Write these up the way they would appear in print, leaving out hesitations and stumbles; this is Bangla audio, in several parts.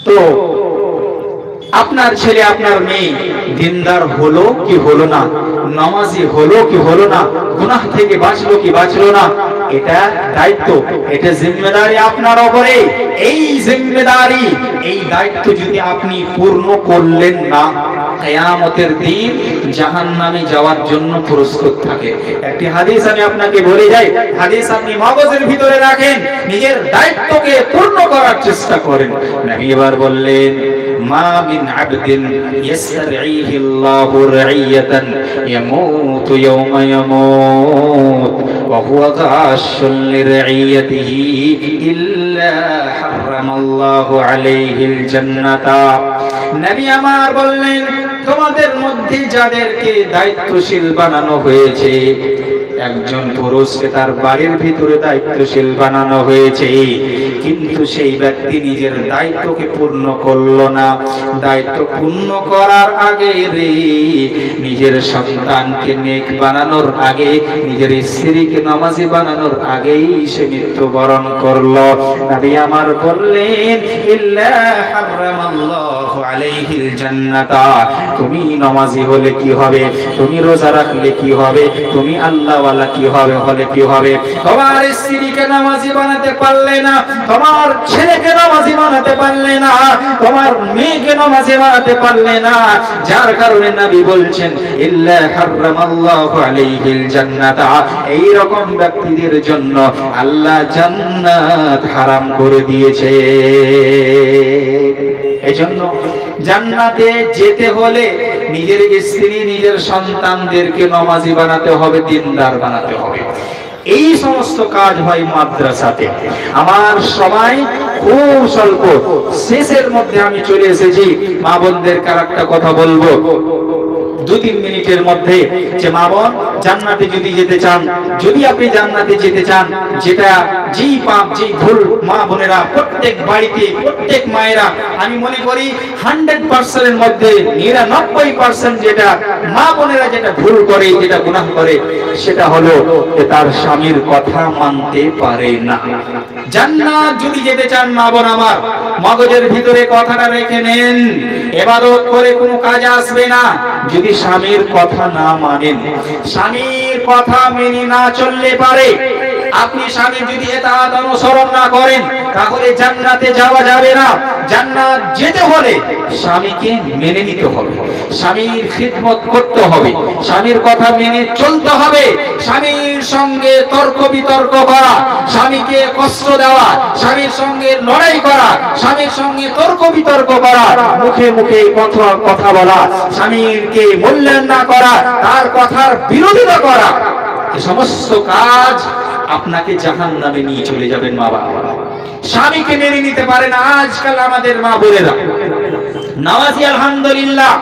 তো আপনার ছেলে আপনার মেয়ে দিনদার হলো কি হলো না, নামাজি হলো কি হলো না, গুনাহ থেকে বাঁচলো কি বাঁচলো না, এটা দায়িত্ব, এটা জিম্মেদারি আপনার উপরে। এই জিম্মেদারি, এই দায়িত্ব যদি আপনি পূর্ণ করলেন না, কিয়ামতের দিন জাহান্নামে যাওয়ার জন্য প্রস্তুত থাকে। একটি হাদিস আমি আপনাকে বলে যাই, হাদিস আপনি মগজের ভিতরে রাখেন, নিজের দায়িত্বকে পূর্ণ করার চেষ্টা করেন। নবী এবার বললেন, মা মিন আবদিন ইয়াসতারঈহি আল্লাহু রাইয়াতান ইয়ামুতু ইয়াওমা ইয়ামুত ওয়া হুয়া গাশুন লিরাইয়াতিহি ইল্লা হারামাল্লাহু আলাইহিল জান্নাতা। নবী আমার বললেন, তোমাদের মধ্যে যাদেরকে দায়িত্বশীল বানানো হয়েছে, একজন পুরুষকে তার বাড়ির ভিতরে দায়িত্বশীল বানানো হয়েছে, কিন্তু সেই ব্যক্তি নিজের দায়িত্বকে পূর্ণ করলো না। দায়িত্ব পূর্ণ করার আগে নিজের সন্তানকে নেক বানানোর আগে, নিজের স্ত্রীকে নামাজি বানানোর আগেই সে মৃত্যুবরণ করলো। নবী আমার বললেন, ইল্লা হারামাল্লাহু আলাইহিল জান্নাতা। তুমি নামাজি হলে কি হবে, তুমি রোজা রাখলে কি হবে, তুমি আল্লাহ ওয়ালা কি হবে, হলে কি হবে, তোমার স্ত্রীকে নামাজি বানাতে পারলে না, তোমার ছেলেকে নামাজি বানাতে পারলে না, তোমার মেয়েকে নামাজি বানাতে পারলে না, যার কারণে নবী বলছেন, ইল্লা হারামাল্লাহু আলাইহিল জান্নাতা। এই রকম ব্যক্তিদের জন্য আল্লাহ জান্নাত হারাম করে দিয়েছে। এজন্য জান্নাতে যেতে হলে নিজের স্ত্রী, নিজের সন্তানদেরকে নামাজি বানাতে হবে, দিনদার বানাতে হবে। এই সমস্ত কাজ হয় মাদ্রাসাতে। আমার সময় খুব স্বল্প, শেষের মধ্যে আমি চলে এসেছি। মা বোনদের একটা কথা বলবো 2-3 মিনিটের মধ্যে, যে মা বোন জান্নাতে যদি যেতে চান, যদি আপনি জান্নাতে যেতে চান, যেটা যেই পাপ যেই ভুল মা বোনেরা প্রত্যেক বাড়িতে, প্রত্যেক মায়েরা, আমি মনে করি 100% এর মধ্যে 99% যেটা মা বোনেরা যেটা ভুল করে, যেটা গুনাহ করে, সেটা হলো যে তার স্বামীর কথা মানতে পারে না। জান্নাত যদি যেতে চান মা বোন আমার, মগজের ভিতরে কথাটা রেখে নেন, ইবাদত করে কোনো কাজ আসবে না যদি স্বামীর কথা না মানেন। স্বামীর কথা মেনে না চললে পারে, আপনি স্বামীর যদি ইতাআত অনুসরণ না করেন, তাহলে জান্নাতে যাওয়া যাবে না। জান্নাত যেতে হলে স্বামীকে মেনে নিতে হবে, স্বামীর খিদমত করতে হবে, স্বামীর কথা মেনে চলতে হবে। স্বামীর সঙ্গে তর্ক বিতর্ক করা, স্বামীকে কষ্ট দেওয়া, স্বামীর সঙ্গে লড়াই করা, স্বামীর সঙ্গে তর্ক বিতর্ক করা, মুখে মুখে কথা বলা, স্বামীকে মূল্যায়ন না করা, তার কথার বিরোধিতা করা, এই সমস্ত কাজ আপনাকে জাহান্নামে নিয়ে চলে যাবেন। মা বাবা স্বামীকে মেনে নিতে পারে না। আজকাল আমাদের মা বোনেরা নামাজি আলহামদুলিল্লাহ,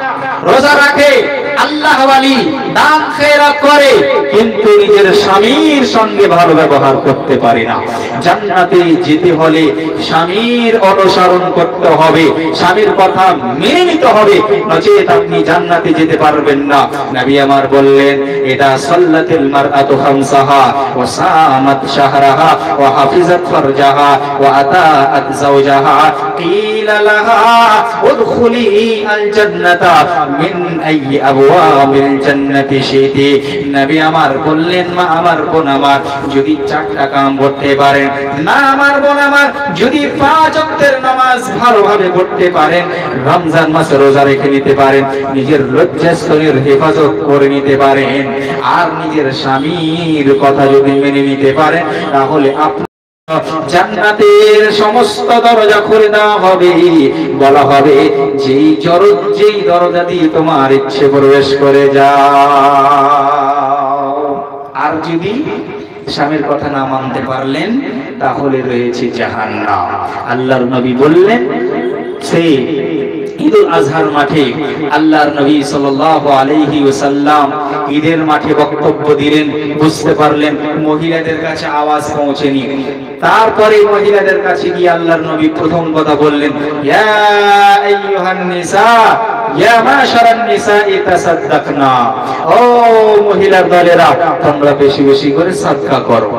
রোজা রাখে, আল্লাহ ওয়ালি, দান খেয়রাত করে, কিন্তু নিজের স্বামীর সঙ্গে ভালো ব্যবহার করতে পারে না। জান্নাতে যেতে হলে স্বামীর অনুসরণ করতে হবে, স্বামীর কথা মেনে নিতে হবে, নচেত আপনি জান্নাতে যেতে পারবেন না। নবী আমার বললেন, এটা সাল্লাতিল মারআতু খামসাহা ওয়া সামাত শাহরাহা ওয়া হাফিজাত ফারজাহা ওয়া আতাআত যাওজাহা কিলা লাহা উদখুলি আল জান্নাতা মিন আইয়ি আবওয়াবিল জান্নাতি শিতি। নবী আমার বললেন, মা আমার বোন আমার, যদি 4টা কাম করতে পারেন, না আমার বোন আমার, যদি 5 ওয়াক্তের নামাজ ভালোভাবে পড়তে পারেন, রমজান মাসে রোজা রেখে নিতে পারেন, নিজের লজ্জাস্থানের হেফাজত করে নিতে পারেন, আর নিজের স্বামীর কথা যদি মেনে নিতে পারেন, তাহলে আপনি জান্নাতের সমস্ত দরজা খুলে দেওয়া হবে। বলা হবে, যেই দরজা দিয়ে তোমার ইচ্ছে প্রবেশ করে যাও। আর যদি স্বামীর কথা না মানতে পারলেন, তাহলে রয়েছে জাহান্নাম। আল্লাহর নবী বললেন, সে ঈদুল আজহার মাঠে আল্লাহর নবী সাল্লাল্লাহু আলাইহি ওয়াসাল্লাম ঈদের মাঠে বক্তব্য দিলেন, বুঝতে পারলেন মহিলাদের কাছে আওয়াজ পৌঁছেনি। তারপরে মহিলাদের কাছে গিয়ে আল্লাহর নবী প্রথম কথা বললেন, ইয়া আইয়ুহান নিসা ইয়া মাশারান নিসাই তাসাদদাকনা। ও মহিলার দলেরা, তোমরা বেশি বেশি করে সাদকা করো,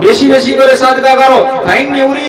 বেশি বেশি করে সাদকা করো।